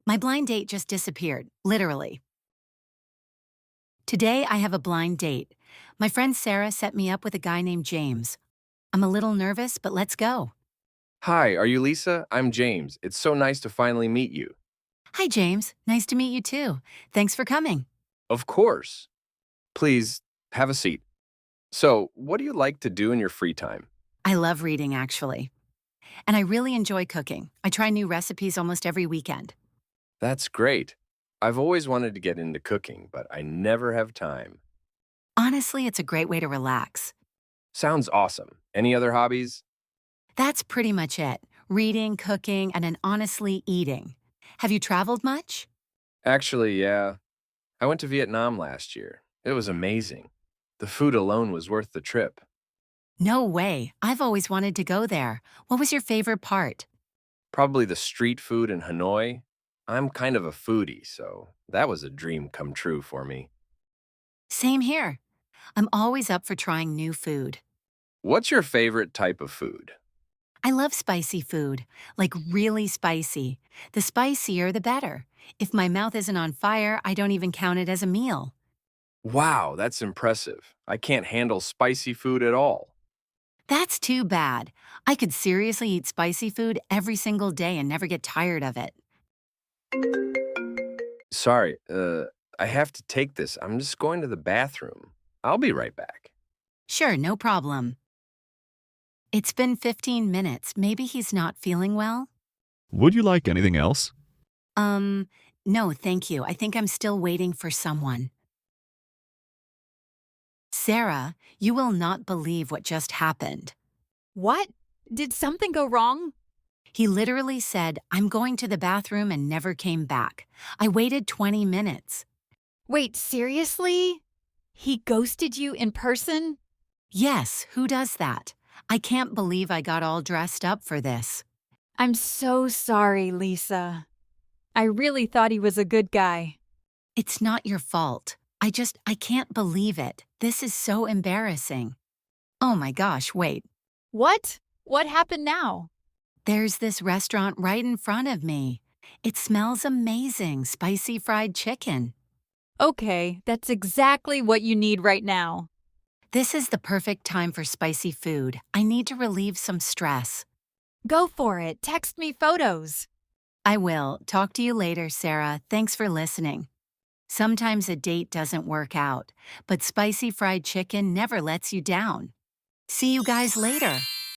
My blind date just disappeared, literally. Today, I have a blind date. My friend Sarah set me up with a guy named James. I'm a little nervous, but let's go. Hi, are you Lisa? I'm James. It's so nice to finally meet you. Hi, James. Nice to meet you too. Thanks for coming. Of course. Please, have a seat. So, what do you like to do in your free time? I love reading, actually. And I really enjoy cooking. I try new recipes almost every weekend. That's great. I've always wanted to get into cooking, but I never have time. Honestly, it's a great way to relax. Sounds awesome. Any other hobbies? That's pretty much it. Reading, cooking, and then honestly eating. Have you traveled much? Actually, yeah. I went to Vietnam last year. It was amazing. The food alone was worth the trip. No way. I've always wanted to go there. What was your favorite part? Probably the street food in Hanoi. I'm kind of a foodie, so that was a dream come true for me. Same here. I'm always up for trying new food. What's your favorite type of food? I love spicy food, like really spicy. The spicier, the better. If my mouth isn't on fire, I don't even count it as a meal. Wow, that's impressive. I can't handle spicy food at all. That's too bad. I could seriously eat spicy food every single day and never get tired of it. Sorry, I have to take this. I'm just going to the bathroom. I'll be right back. Sure, no problem. It's been 15 minutes. Maybe he's not feeling well? Would you like anything else? Um, no, thank you. I think I'm still waiting for someone. Sarah, you will not believe what just happened. What? Did something go wrong? He literally said, I'm going to the bathroom and never came back. I waited 20 minutes. Wait, seriously? He ghosted you in person? Yes, who does that? I can't believe I got all dressed up for this. I'm so sorry, Lisa. I really thought he was a good guy. It's not your fault. I can't believe it. This is so embarrassing. Oh my gosh, wait. What? What happened now? There's this restaurant right in front of me. It smells amazing, spicy fried chicken. Okay, that's exactly what you need right now. This is the perfect time for spicy food. I need to relieve some stress. Go for it. Text me photos. I will. Talk to you later, Sarah. Thanks for listening. Sometimes a date doesn't work out, but spicy fried chicken never lets you down. See you guys later.